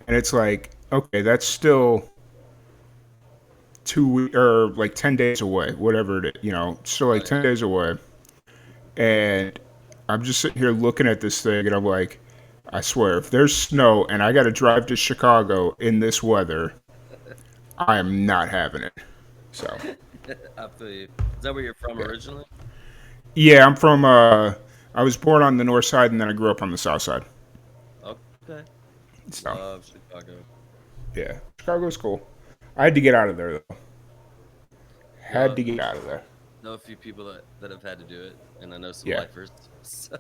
And it's like, okay, that's still 2 weeks or like 10 days away, whatever it is, still like Right. 10 days away. And I'm just sitting here looking at this thing and I'm like, I swear, if there's snow and I got to drive to Chicago in this weather, I am not having it. So, I feel you. Is that where you're from yeah. originally? Yeah, I was born on the north side and then I grew up on the south side. Okay. So, Love Chicago. yeah, Chicago's cool. I had to get out of there though. Had Well, to get out of there. know a few people that have had to do it, and I know some Yeah. lifers. So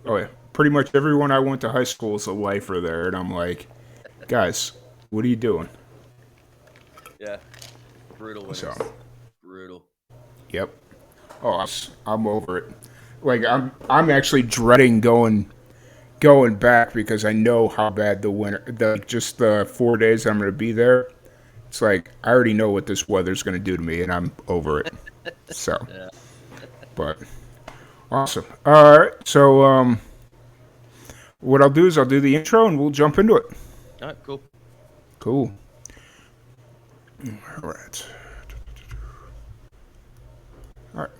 Oh yeah. Pretty much everyone I went to high school is a lifer there, and I'm like, guys, what are you doing? yeah, brutal So, winters. Brutal. yep. Oh, I'm over it. Like I'm actually dreading going back because I know how bad the winter, just the 4 days I'm going to be there. It's like I already know what this weather's going to do to me, and I'm over it. So, Yeah. but awesome. All right. So, what I'll do is I'll do the intro and we'll jump into it. All right. Cool. Cool. All right. All right.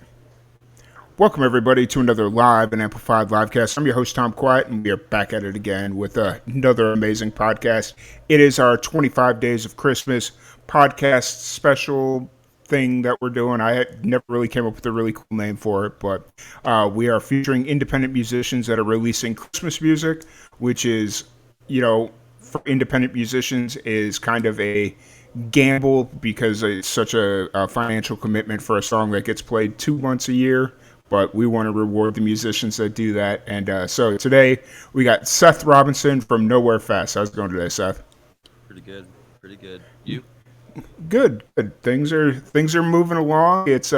Welcome, everybody, to another live and amplified livecast. I'm your host, Tom Quiet, and we are back at it again with another amazing podcast. It is our 25 Days of Christmas podcast special thing that we're doing. I had never really came up with a really cool name for it, but we are featuring independent musicians that are releasing Christmas music, which is, for independent musicians is kind of a gamble because it's such a financial commitment for a song that gets played 2 months a year, but we want to reward the musicians that do that. And so today we got Seth Robinson from Nowhere Fest. How's it going today, Seth? Pretty good. Pretty good. You? Good. Good. Things are moving along. It's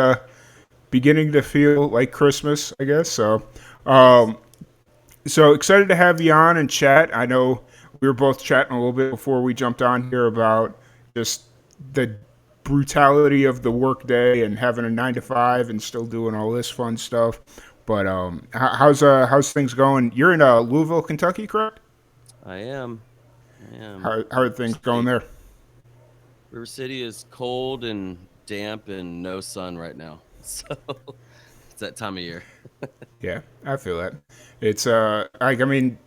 beginning to feel like Christmas, I guess. So, Nice. um, so excited to have you on and chat. I know we were both chatting a little bit before we jumped on here about just the brutality of the workday and having a 9 to 5 and still doing all this fun stuff. But how's things going? You're in Louisville, Kentucky, correct? I am. I am. How are River things going City. there? River City is cold and damp and no sun right now. So it's that time of year. Yeah, I feel that. It's I mean,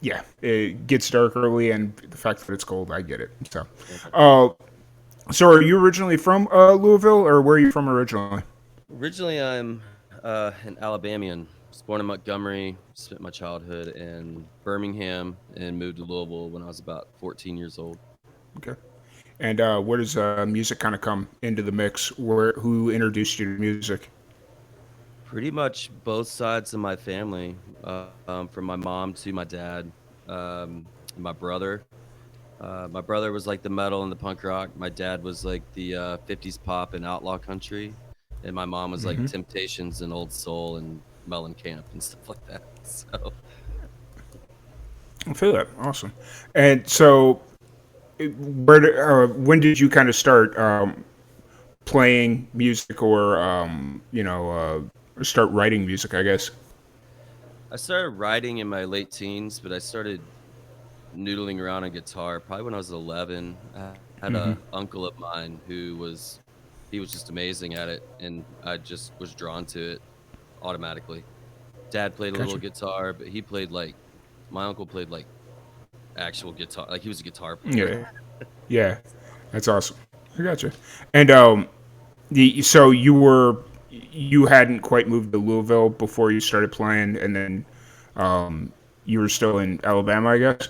yeah, it gets dark early, and the fact that it's cold, I get it. So, Yeah. uh, so are you originally from Louisville, or where are you from originally? Originally, I'm an Alabamian. Was born in Montgomery. Spent my childhood in Birmingham and moved to Louisville when I was about 14 years old. Okay. And where does music kind of come into the mix? Who introduced you to music? Pretty much both sides of my family, from my mom to my dad, and my brother. My brother was like the metal and the punk rock. My dad was like the 50s pop and outlaw country. And my mom was like Temptations and Old Soul and Mellencamp and stuff like that. So I feel that. Awesome. And so, when did you kind of start playing music, or start writing music? I guess. I started writing in my late teens, but I started noodling around on guitar probably when I was 11. I had a uncle of mine he was just amazing at it, and I just was drawn to it automatically. Dad played a little Gotcha. guitar, but he played like my uncle played like actual guitar, like he was a guitar player. Yeah. Yeah. That's awesome. I gotcha. And so you hadn't quite moved to Louisville before you started playing, and then you were still in Alabama, I guess.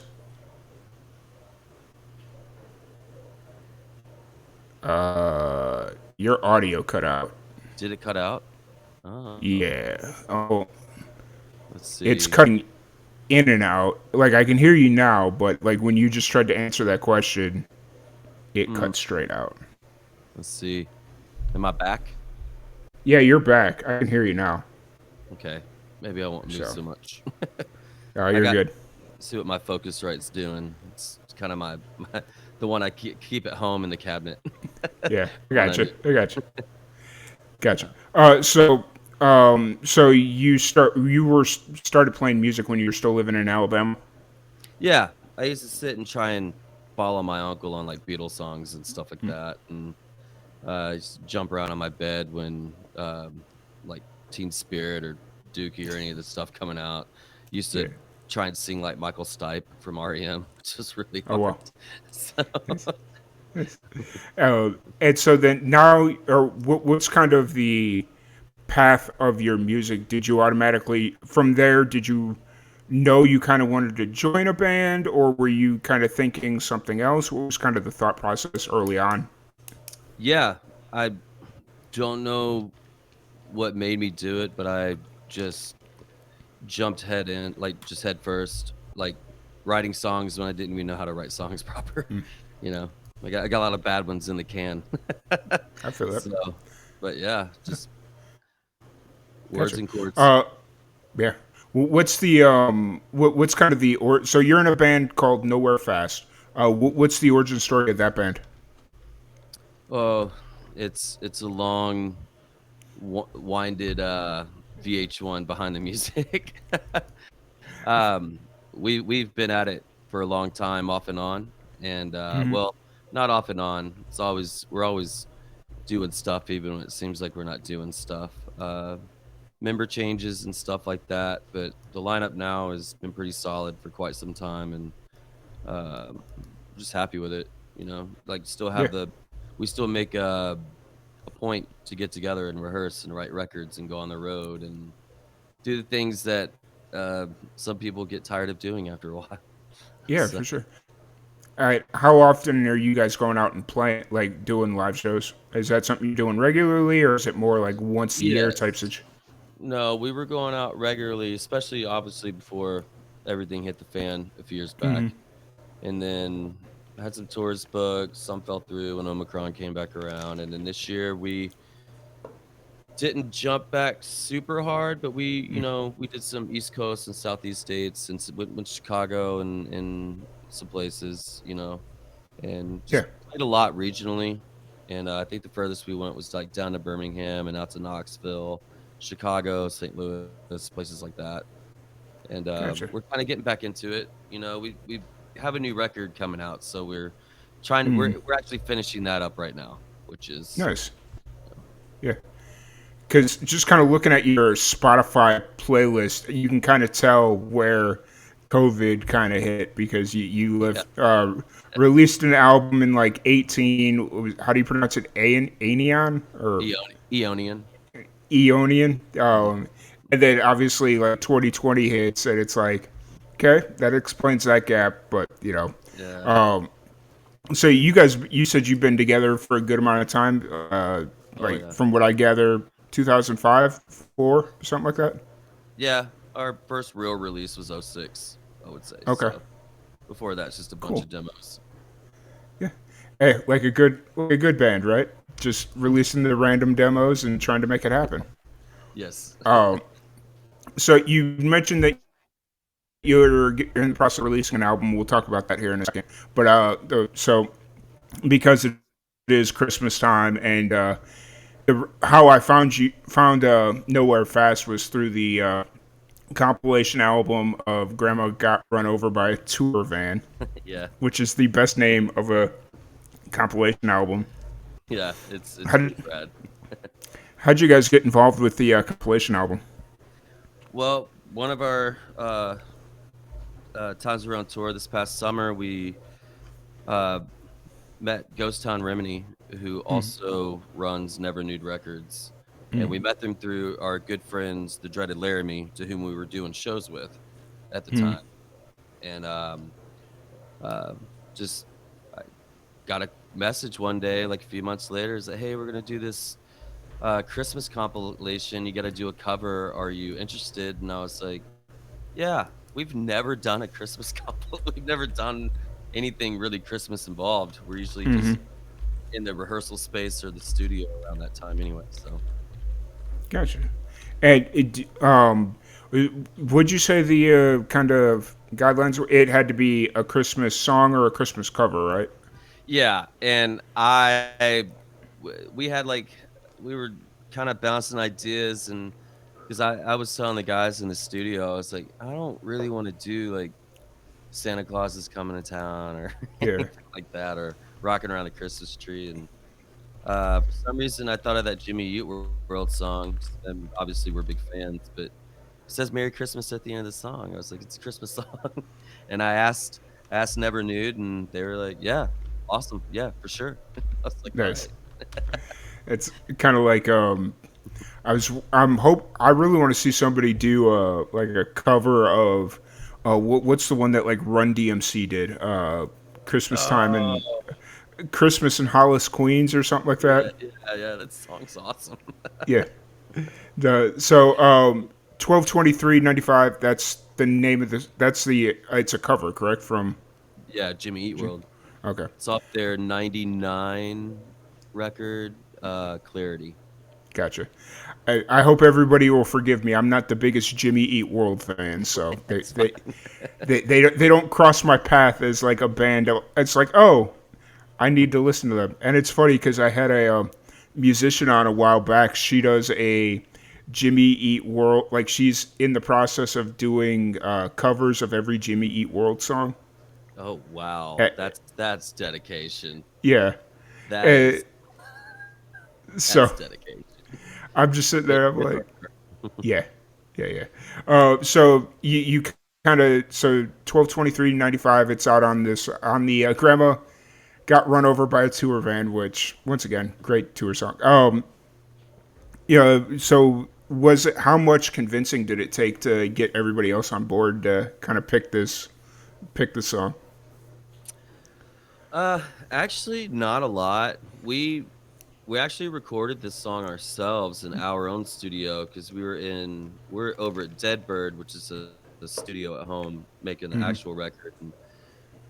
Your audio cut out. Did it cut out? Oh, Yeah. Oh, let's it's see. cutting in and out. Like I can hear you now, but like when you just tried to answer that question, it Hmm, cut straight out. let's see. Am I back? Yeah, you're back. I can hear you now. Okay, maybe I won't move So, so much. I you're got good. see what my Focusrite's doing. It's kind of the one I keep at home in the cabinet Yeah, I when I gotcha. need. I gotcha. Gotcha. Yeah. So you started playing music when you were still living in Alabama. Yeah, I used to sit and try and follow my uncle on like Beatles songs and stuff like that, and I used to jump around on my bed when like Teen Spirit or Dookie or any of the stuff coming out. Used Yeah. to try and sing like Michael Stipe from REM, which was really Oh hard. well. So, Nice. Nice. And so then now, or what's kind of the path of your music? Did you automatically from there? Did you know you kind of wanted to join a band, or were you kind of thinking something else? What was kind of the thought process early on? yeah, I don't know what made me do it, but I just jumped head in, like just head first, like writing songs when I didn't even know how to write songs proper. You know, I got a lot of bad ones in the can. I feel that. So, but yeah, just words Gotcha. and chords. Uh, yeah. What's the what's kind of the or so you're in a band called Nowhere Fast. What's the origin story of that band? Oh, it's a long, winded VH1 behind the music. We've been at it for a long time, off and on, and well, not off and on. We're always doing stuff, even when it seems like we're not doing stuff. Member changes and stuff like that, but the lineup now has been pretty solid for quite some time, and just happy with it. You know, like still Yeah. have the we still make a point to get together and rehearse and write records and go on the road and do the things that uh, some people get tired of doing after a while. Yeah, So for sure. All right. How often are you guys going out and playing, like doing live shows? Is that something you're doing regularly, or is it more like once a year type yes, situation? no, we were going out regularly, especially obviously before everything hit the fan a few years back, and then I had some tours booked. Some fell through when Omicron came back around, and then this year we didn't jump back super hard, but we did some East Coast and Southeast states and went Chicago and some places, and Yeah. just played a lot regionally. And I think the furthest we went was like down to Birmingham and out to Knoxville, Chicago, St. Louis, places like that. And Gotcha. we're kind of getting back into it. We have a new record coming out, so we're actually finishing that up right now, which is Nice. Yeah. Because just kind of looking at your Spotify playlist, you can kind of tell where COVID kind of hit because you yeah, live released an album in like 18. How do you pronounce it? Aeon or Eonian. Eonian? Mhm. And then obviously like 2020 hits, and it's like, okay, that explains that gap. But Yeah. um, so you said you've been together for a good amount of time. Oh Like yeah. from what I gather, 2005, four, something like that. Yeah. Our first real release was '06, I would say. Okay, So before that, it's just a bunch cool. of demos. Yeah. Hey, like a good band, right? Just releasing the random demos and trying to make it happen. Yes. So you mentioned that you're in the process of releasing an album. We'll talk about that here in a second. But so because it is Christmas time, and how I found Nowhere Fast was through the compilation album of Grandma Got Run Over by a Tour Van, Yeah. which is the best name of a compilation album. Yeah. It's How pretty did rad. how'd you guys get involved with the compilation album? Well, one of our times we were on tour this past summer, we uh, met Ghost Town Remini, who also runs Never Nude Records. And we met them through our good friends, the Dreaded Laramie, to whom we were doing shows with at the time. And uh, just I got a message one day, like a few months later, is that, hey, we're going to do this Christmas compilation. You got to do a cover. Are you interested? And I was like, yeah, we've never done a Christmas couple. We've never done anything really Christmas involved. We're usually just in the rehearsal space or the studio around that time anyway. So Gotcha. And would you say the kind of guidelines were it had to be a Christmas song or a Christmas cover, right? yeah, and we had like we were kind of bouncing ideas, and because I was telling the guys in the studio, I was like, I don't really want to do like Santa Claus is coming to town or Yeah. anything like that, or rocking around the Christmas tree. And for some reason, I thought of that Jimmy Eat World song. And obviously, we're big fans, but it says "Merry Christmas" at the end of the song. I was like, "It's a Christmas song," and I asked Never Nude, and they were like, "Yeah, awesome, yeah, for sure." I was like, "All Nice. right." It's kind of like I really want to see somebody do like a cover of what's the one that like Run DMC did Christmas time and Oh, Christmas in Hollis Queens or something like yeah, that. yeah, yeah. That song's awesome. Yeah. The so 12/23/95. That's the name of this. That's the. It's a cover, correct? From. Yeah, Jimmy Eat World. Okay. It's off their '99 record, Clarity. Gotcha. I hope everybody will forgive me. I'm not the biggest Jimmy Eat World fan, so It's fine. they don't cross my path as like a band. It's like, oh, I need to listen to them. And it's funny because I had a musician on a while back. She does a Jimmy Eat World, like she's in the process of doing covers of every Jimmy Eat World song. Oh wow, Uh, that's dedication. yeah. That Uh, is so that's dedication. I'm just sitting Good, there. I'm good like, for her. yeah, yeah, yeah. So you kind of so 12/23/95. It's out on this on the Grandma got run over by a tour van, which once again, great tour song. Yeah. So was it how much convincing did it take to get everybody else on board to kind of pick the song? Uh, actually, not a lot. We actually recorded this song ourselves in our own studio because we're over at Dead Bird, which is a studio at home making the actual record. And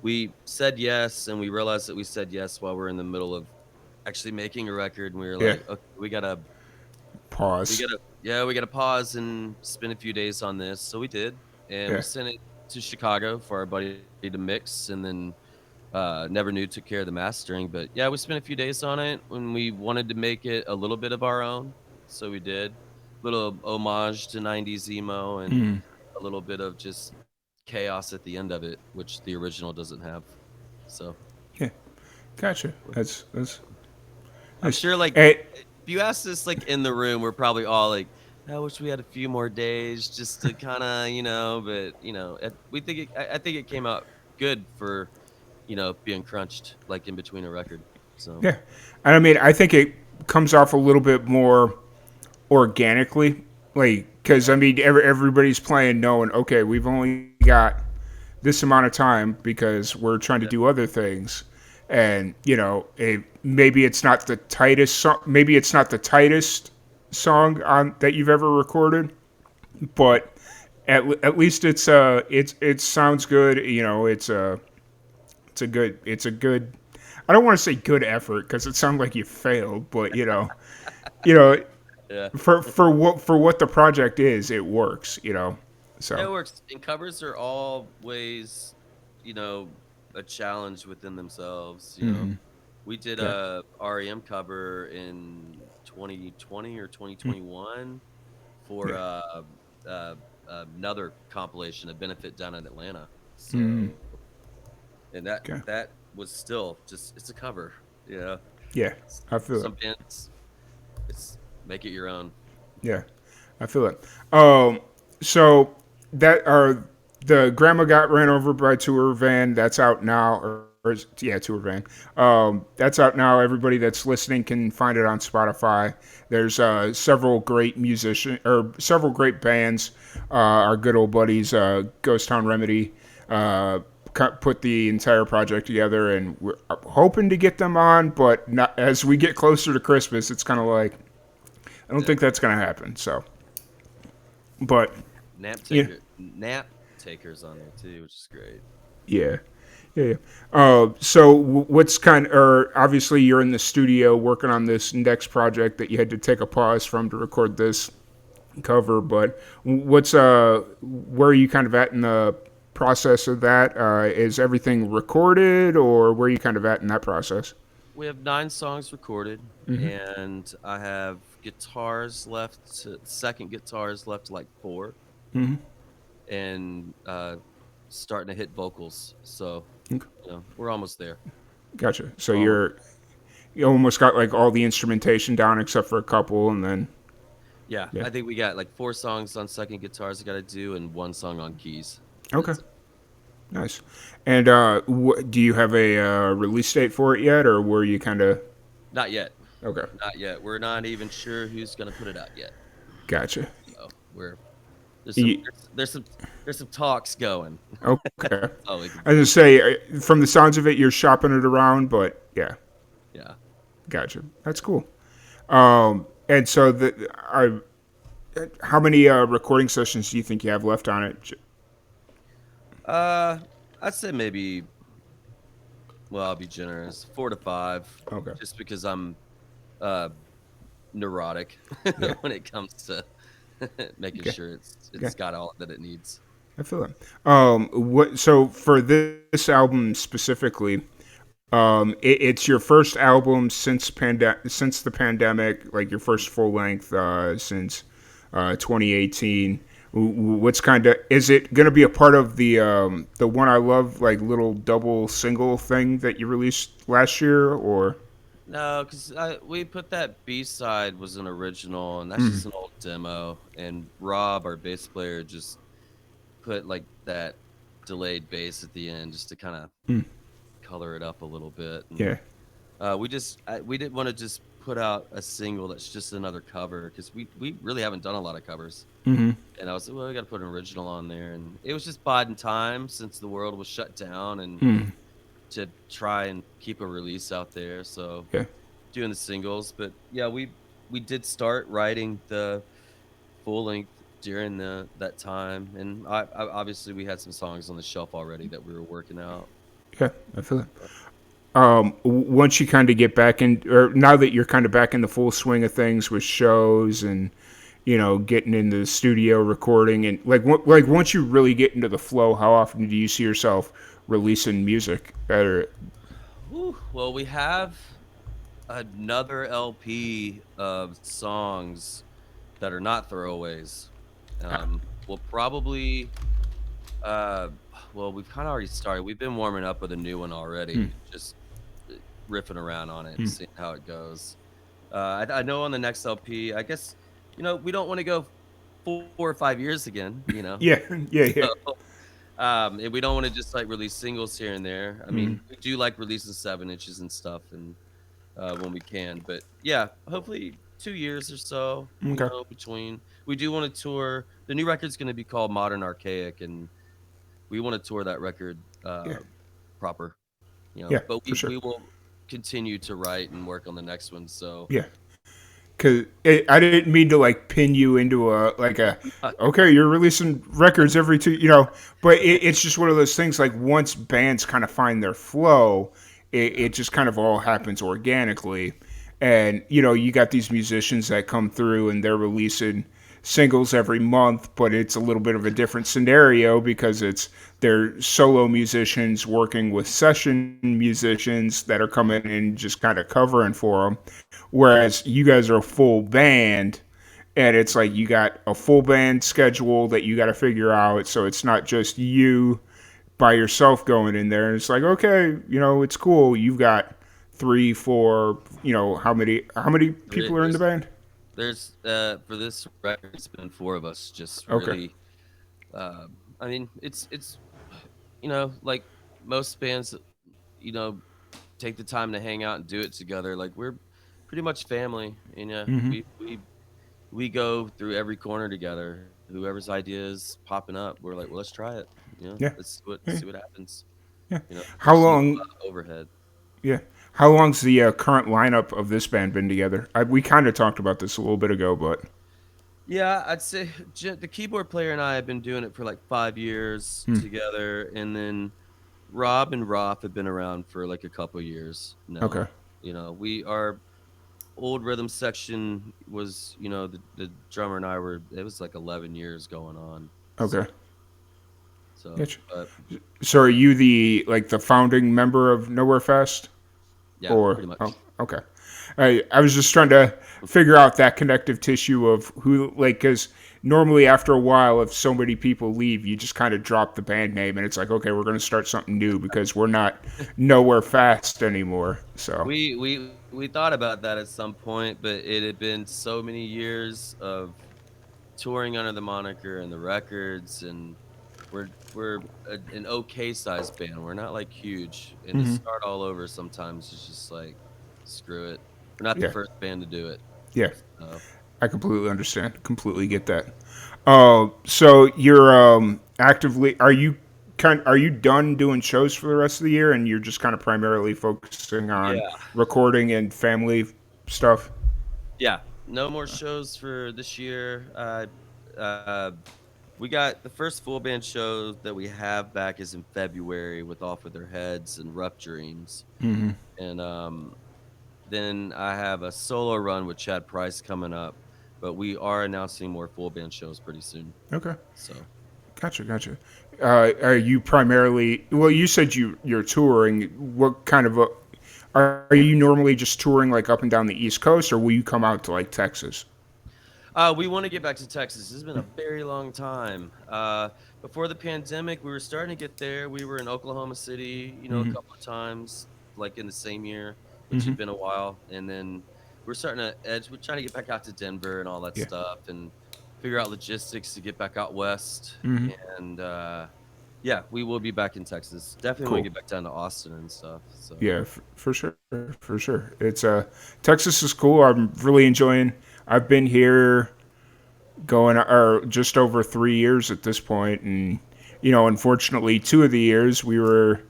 we said yes, and we realized that we said yes while we're in the middle of actually making a record, and we were Yeah. like, okay, we Pause. gotta yeah, we gotta pause and spend a few days on this. So we did, and we Yeah. sent it to Chicago for our buddy to mix, and then Never Knew took care of the mastering. But yeah, we spent a few days on it when we wanted to make it a little bit of our own. So we did little homage to '90s emo and a little bit of just chaos at the end of it, which the original doesn't have. So Yeah. Gotcha. That's I'm nice. sure, like, Hey, if you ask us, like, in the room, we're probably all like, "I wish we had a few more days just to kinda," but, we think I think it came out good for, being crunched, like, in between a record, so yeah. And I mean, I think it comes off a little bit more organically, like because I yeah, mean, everybody's playing knowing, okay, we've only got this amount of time because we're trying to yeah, do other things, and maybe it's not the tightest song, maybe it's not the tightest song on that you've ever recorded, but at least it sounds good. It's a good. I don't want to say good effort because it sounds like you failed, but you know, yeah. for what the project is, it works. Yeah, So it works, and covers are always, you know, a challenge within themselves. We did yeah, a REM cover in 2020 or mm, 2021 for yeah, another compilation, a benefit down in Atlanta. mm, So, and that okay, that was still just it's a cover. Yeah, yeah. I feel it. some bands it's make it your own. Yeah, I feel it. So that are the grandma got ran over by tour van. That's out now, yeah, tour van. That's out now. Everybody that's listening can find it on Spotify. There's several great musicians or several great bands. Our good old buddies, Ghost Town Remedy. Put the entire project together, and we're hoping to get them on. But not, as we get closer to Christmas, it's kind of like I don't Yeah, think that's going to happen. So, but yeah, nap takers on there too, which is great. yeah, yeah. Yeah. So what's or obviously you're in the studio working on this next project that you had to take a pause from to record this cover. But what's where are you kind of at in the process of that? Is everything recorded, or where are you kind of at in that process? We have 9 songs recorded, and I have second guitars left to like 4, and starting to hit vocals. So, Okay. we're almost there. Gotcha. So We're almost. you almost got like all the instrumentation down except for a couple, and then Yeah, yeah. I think we got like 4 songs on second guitars I got to do, and 1 song on keys. Okay. That's it. Nice. And do you have a release date for it yet, or were you kind of Not yet. okay? Not yet. We're not even sure who's gonna put it out yet. Gotcha. So we're there's some You, there's some talks going. okay. That's all we can I was gonna say. say, from the sounds of it, you're shopping it around, but yeah, Yeah. gotcha. That's cool. And so how many recording sessions do you think you have left on it? Uh, I'd say maybe. Well, I'll be generous. 4 to 5, Okay. just because I'm uh neurotic Yeah. when it comes to making Okay. sure Okay. it's got all that it needs. I feel it. What? So for this album specifically, it's your first album since the pandemic, like your first full length since 2018. What's kind of is it going to be a part of the One I Love like little double single thing that you released last year or? No, because we put that B side was an original, and that's Mm, just an old demo. And Rob, our bass player, just put like that delayed bass at the end just to kind of mm, color it up a little bit. And yeah, we didn't want to just put out a single that's just another cover because we really haven't done a lot of covers. mm-hmm, And I was like, well, we got to put an original on there, and it was just biding time since the world was shut down and mm, to try and keep a release out there. So yeah, doing the singles, but yeah, we did start writing the full length during the that time, and obviously we had some songs on the shelf already that we were working out. yeah. I feel it. Once you kind of get back in, or now that you're kind of back in the full swing of things with shows and getting into the studio recording and like once you really get into the flow, how often do you see yourself releasing music? Or Whew. Well, we have another LP of songs that are not throwaways. We'll probably uh, well, we've kind of already started. We've been warming up with a new one hmm, already, just riffing around on it and hmm. seeing how it goes. I know on the next LP, I guess, we don't want to go 4 or 5 years again, Yeah, yeah, yeah. So, and we don't want to just like release singles here and there. I Hmm. mean, we do like releasing 7 inches and stuff, and when we can. But yeah, hopefully 2 years or so, Okay. between. We do want to tour. The new record's going to be called Modern Archaic, and we want to tour that record Yeah, proper. yeah, But for sure. we will continue to write and work on the next one. So Yeah, because I didn't mean to like pin you into a like a uh, okay, you're releasing records every two, but it's just one of those things. Like once bands kind of find their flow, it just kind of all happens organically, and you got these musicians that come through and they're releasing singles every month, but it's a little bit of a different scenario because they're solo musicians working with session musicians that are coming and just kind of covering for them. Whereas you guys are a full band, and it's like you got a full band schedule that you got to figure out. So it's not just you by yourself going in there. It's like okay, it's cool. You've got three, four. How many people are in the there's band? for this record, it's been 4 of us. Just Okay. really, I mean, it's like most bands, you know, take the time to hang out and do it together. Like we're pretty much family. Mm-hmm. We go through every corner together. Whoever's ideas popping up, we're like, well, let's try it. Yeah. Let's Yeah. see what happens. Yeah. How There's no long? overhead. Yeah. How long's the current lineup of this band been together? We kind of talked about this a little bit ago, but Yeah, I'd say the keyboard player and I have been doing it for like 5 years hmm, together, and then Rob and Roth have been around for like a couple years okay. now. We our old rhythm section was, the drummer and I were. It was like 11 years going on. Okay. So, Gotcha. but So are you the founding member of Nowhere Fest? yeah, Or pretty oh, much. okay. I was just trying to figure out that connective tissue of who, like, because normally after a while, if so many people leave, you just kind of drop the band name, and it's like, okay, we're going to start something new because we're not nowhere fast anymore. So We thought about that at some point, but it had been so many years of touring under the moniker and the records, and we're an okay sized band. We're not like huge, and to start all over sometimes it's just like screw it. We're not the yeah, first band to do it. yeah, So I completely understand. Completely get that. So you're actively are you done doing shows for the rest of the year, and you're just kind of primarily focusing on yeah, recording and family stuff? yeah. No more shows for this year. Uh, we got the first full band show that we have back is in February with Off with Their Heads and Rough Dreams, and then I have a solo run with Chad Price coming up, but we are announcing more full band shows pretty soon. Okay, So gotcha. Are you primarily? Well, you said you're touring. What kind of are you normally just touring like up and down the East Coast, or will you come out to like Texas? we want to get back to Texas. This has been a very long time. Before the pandemic, we were starting to get there. We were in Oklahoma City, a couple of times, like in the same year, which had been a while. And then we're starting to edge. We're trying to get back out to Denver and all that Yeah, stuff, and figure out logistics to get back out west. And yeah, we will be back in Texas. Definitely want to cool. get back down to Austin and stuff. So Yeah, for sure, for sure. It's Texas is cool. I'm really enjoying. I've been here going or just over 3 years at this point, and unfortunately, 2 of the years we were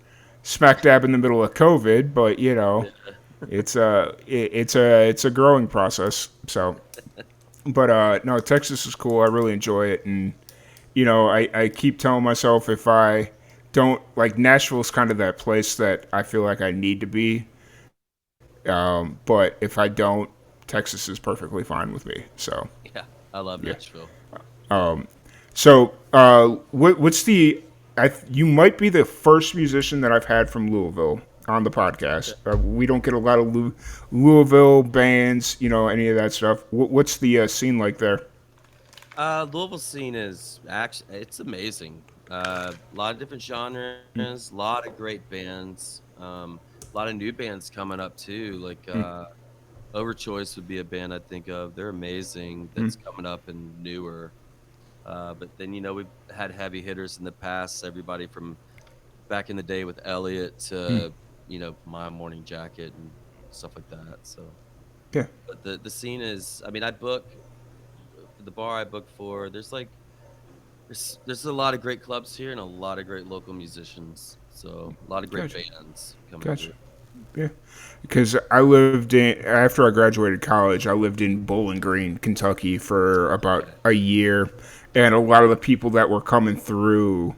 smack dab in the middle of COVID. But yeah, it's a growing process. So, but no, Texas is cool. I really enjoy it, and I keep telling myself if I don't like Nashville's kind of that place that I feel like I need to be. But if I don't, Texas is perfectly fine with me. So yeah, I love yeah. Nashville. So what's the? You might be the first musician that I've had from Louisville on the podcast. We don't get a lot of Louisville bands, any of that stuff. What's the scene like there? Louisville scene is actually it's amazing. A lot of different genres, a lot of great bands, a lot of new bands coming up too. Like Overchoice would be a band I think of. They're amazing. That's coming up and newer. But then we've had heavy hitters in the past. Everybody from back in the day with Elliot to My Morning Jacket and stuff like that. So, Yeah, but the scene is. I mean, I book the bar I book for. There's a lot of great clubs here and a lot of great local musicians. So a lot of great gotcha, bands coming gotcha. through. Yeah, because I lived in after I graduated college, I lived in Bowling Green, Kentucky, for about Okay. a year, and a lot of the people that were coming through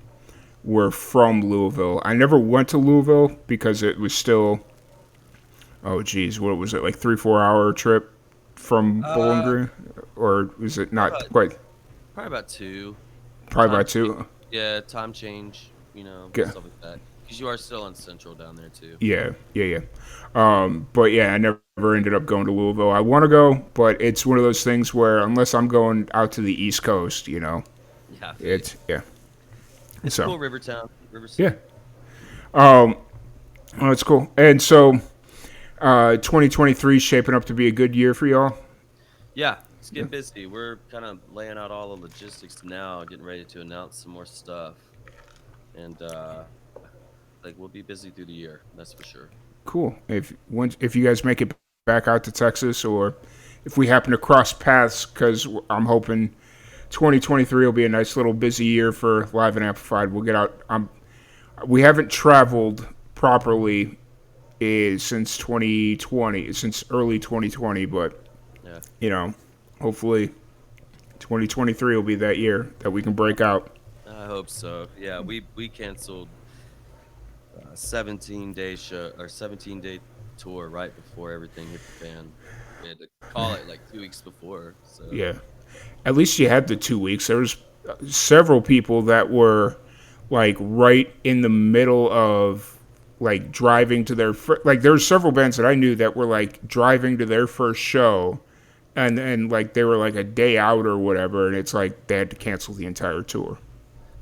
were from Louisville. I never went to Louisville because it was still, oh geez, what was it, like 3 4 hour trip from Bowling Uh, Green, or was it probably not about, quite? probably about two. Probably Time about change, two. yeah, time change, Yeah, stuff like that. Because you are still on Central down there too. yeah. But yeah, I never ended up going to Louisville. I want to go, but it's one of those things where unless I'm going out to the East Coast, Yeah, I feel you. it's yeah. It's So cool, Rivertown, River yeah, City. oh, it's cool. And so 2023 is shaping up to be a good year for y'all. Yeah, it's getting busy. We're kind of laying out all the logistics now, getting ready to announce some more stuff, and like we'll be busy through the year. That's for sure. Cool. If you guys make it back out to Texas, or if we happen to cross paths, because I'm hoping 2023 will be a nice little busy year for Live and Amplified. We'll get out. We haven't traveled properly since 2020, since early 2020, but Yeah, you know, hopefully 2023 will be that year that we can break out. I hope so. Yeah, we canceled 17-day show or 17-day tour right before everything hit the fan. We had to call it like 2 weeks before. So Yeah. At least you had the 2 weeks. There was several people that were like right in the middle of like driving to their like there were several bands that I knew that were like driving to their first show and like they were like a day out or whatever, and it's like they had to cancel the entire tour.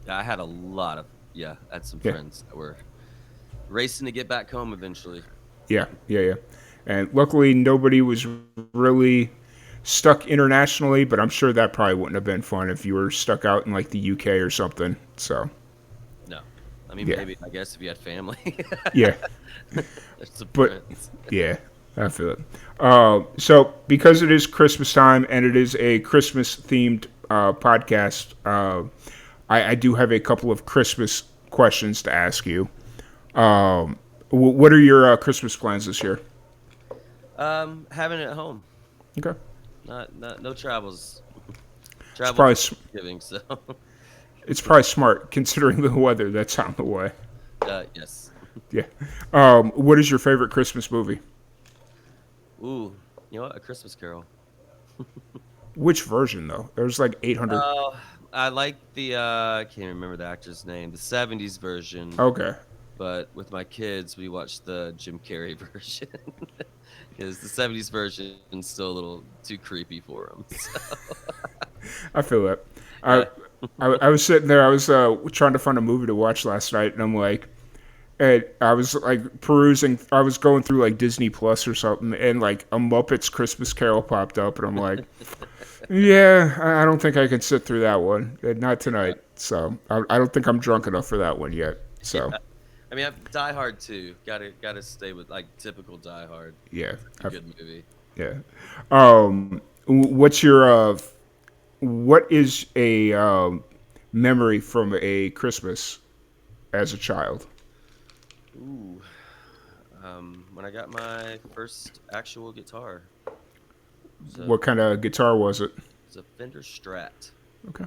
Yeah, I had a lot of I had some Yeah, friends that were racing to get back home eventually. yeah. And luckily, nobody was really stuck internationally, but I'm sure that probably wouldn't have been fun if you were stuck out in like the UK or something. So, No, I mean yeah, maybe I guess if you had family, yeah, there's some but friends. yeah, I feel it. So, because it is Christmas time and it is a Christmas themed podcast, I do have a couple of Christmas questions to ask you. What are your Christmas plans this year? Having it at home, Okay, not no travels. it's Travel probably for Thanksgiving, so it's probably smart considering the weather that's on the way. yes. Yeah. What is your favorite Christmas movie? Ooh, you know what? A Christmas Carol. Which version though? There's like 800. Oh, I like the I can't remember the actor's name, the '70s version. Okay, But with my kids, we watched the Jim Carrey version because the '70s version's still a little too creepy for them. So, I feel that. I, yeah, I was sitting there. I was trying to find a movie to watch last night, and I'm like, and I was like perusing. I was going through like Disney Plus or something, and like a Muppets Christmas Carol popped up, and I'm like, yeah, I don't think I can sit through that one. Not tonight. So I don't think I'm drunk enough for that one yet. yeah. So I mean, Die Hard too. Gotta stay with like typical Die Hard. yeah, It's a good movie. yeah. What's your what is a memory from a Christmas as a child? Ooh, when I got my first actual guitar, so What kind of guitar was it? it's a Fender Strat. Okay,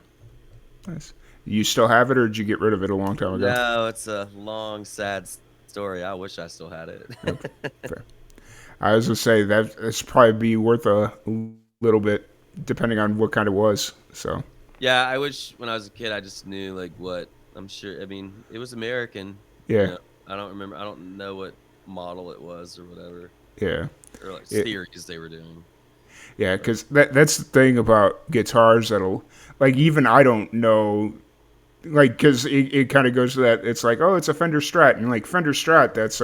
nice. You still have it, or did you get rid of it a long time ago? No, it's a long, sad story. I wish I still had it. Okay, fair. I was gonna say that's probably be worth a little bit, depending on what kind it was. So Yeah, I wish when I was a kid I just knew like what I'm sure. I mean, it was American. You yeah, know, I don't remember. I don't know what model it was or whatever, yeah, or like it, series they were doing. yeah. But Because that's the thing about guitars that'll like even I don't know like because it kind of goes to that it's like oh it's a Fender Strat and like Fender Strat that's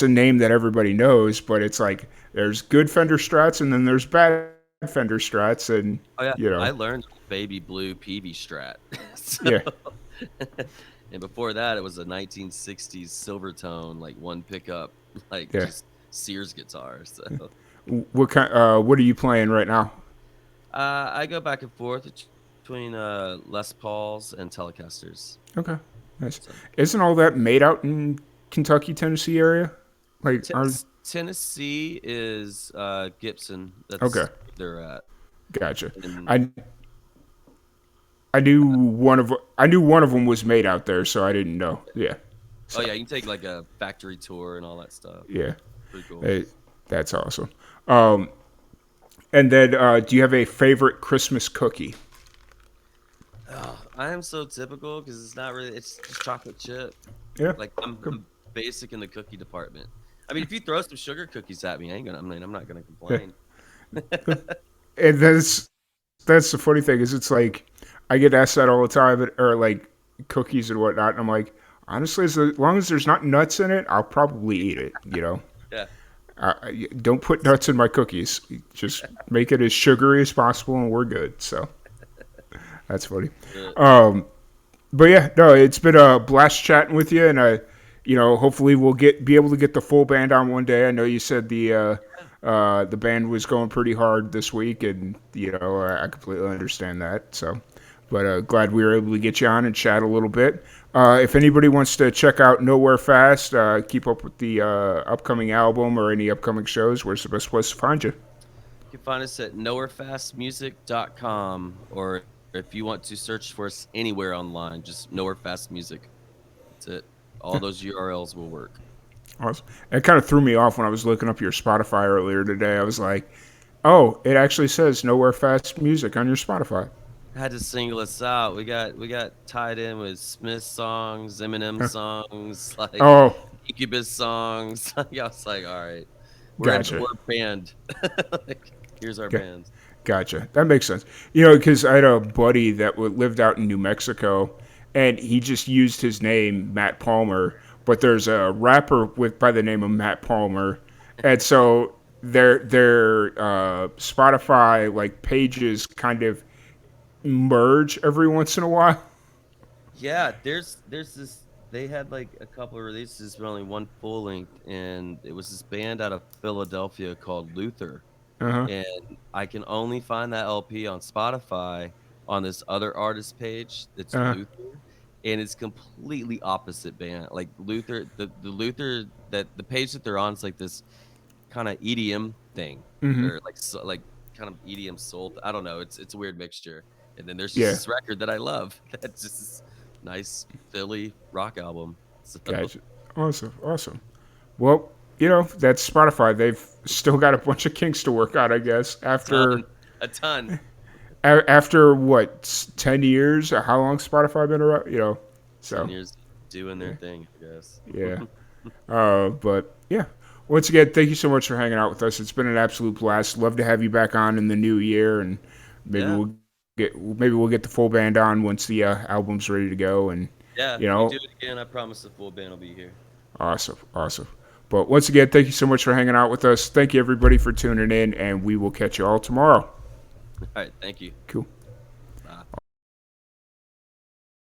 a name that everybody knows but it's like there's good Fender Strats and then there's bad Fender Strats and oh yeah, you know I learned baby blue PV Strat. So, yeah and before that, it was a 1960s Silvertone, like one pickup, like yeah just Sears guitar. So what are you playing right now? I go back and forth between Les Pauls and Telecasters. Okay, nice. So Isn't all that made out in Kentucky, Tennessee area? Like are Tennessee is Gibson. okay, That's where they're at. gotcha. And I I knew one of them was made out there, so I didn't know. Yeah, oh so yeah, you can take like a factory tour and all that stuff. yeah. Pretty cool. Hey, that's awesome. Um, and then, do you have a favorite Christmas cookie? Oh, I am so typical because it's not really. It's just chocolate chip. Yeah, Like good. I'm basic in the cookie department. I mean, if you throw some sugar cookies at me, I ain't gonna. I mean, I'm not gonna Yeah. complain. And that's the funny thing is it's like I get asked that all the time, or like cookies and whatnot. And I'm like, honestly, as long as there's not nuts in it, I'll probably eat it. You know, Yeah. don't put nuts in my cookies. Just make it as sugary as possible, and we're good. So that's funny. Uh, Um, but yeah, no, it's been a blast chatting with you, and hopefully we'll be able to get the full band on one day. I know you said the band was going pretty hard this week, and I completely understand that. So, but glad we were able to get you on and chat a little bit. If anybody wants to check out Nowhere Fast, keep up with the upcoming album or any upcoming shows, where's the best place to find you? You can find us at nowherefastmusic.com, or if you want to search for us anywhere online, just Nowhere Fast Music. That's it. All those URLs will work. Awesome. It kind of threw me off when I was looking up your Spotify earlier today. I was like, oh, it actually says Nowhere Fast Music on your Spotify. I had to single us out. We got tied in with Smith songs, Eminem songs, like Oh, Incubus songs. I was like, all right, we're gotcha. we're banned. Like, Here's our Okay. bands. Gotcha. That makes sense. You know, because I had a buddy that lived out in New Mexico, and he just used his name, Matt Palmer. But there's a rapper with by the name of Matt Palmer, and so their Spotify like pages kind of merge every once in a while. Yeah, there's this. They had like a couple of releases, but only one full length, and it was this band out of Philadelphia called Luther. Uh huh. And I can only find that LP on Spotify on this other artist page that's Uh huh. Luther, and it's completely opposite band. Like Luther, the Luther that the page that they're on is like this kind of EDM thing, Mm-hmm. or like like kind of EDM soul. I don't know. It's a weird mixture. And then there's just Yeah. this record that I love. That's just this nice Philly rock album. So Gotcha. Awesome. Awesome. Well, you know, that's Spotify. They've still got a bunch of kinks to work out, I guess. ton, a ton. After what 10 years? How long Spotify been around? You know, 10 so years doing their yeah, thing, I guess. yeah. But yeah. Once again, thank you so much for hanging out with us. It's been an absolute blast. Love to have you back on in the new year, and maybe Yeah. we'll get the full band on once the album's ready to go. And Yeah, you we do know, it again. I promise the full band will be here. awesome, awesome. But once again, thank you so much for hanging out with us. Thank you everybody for tuning in, and we will catch you all tomorrow. All right, thank you. Cool.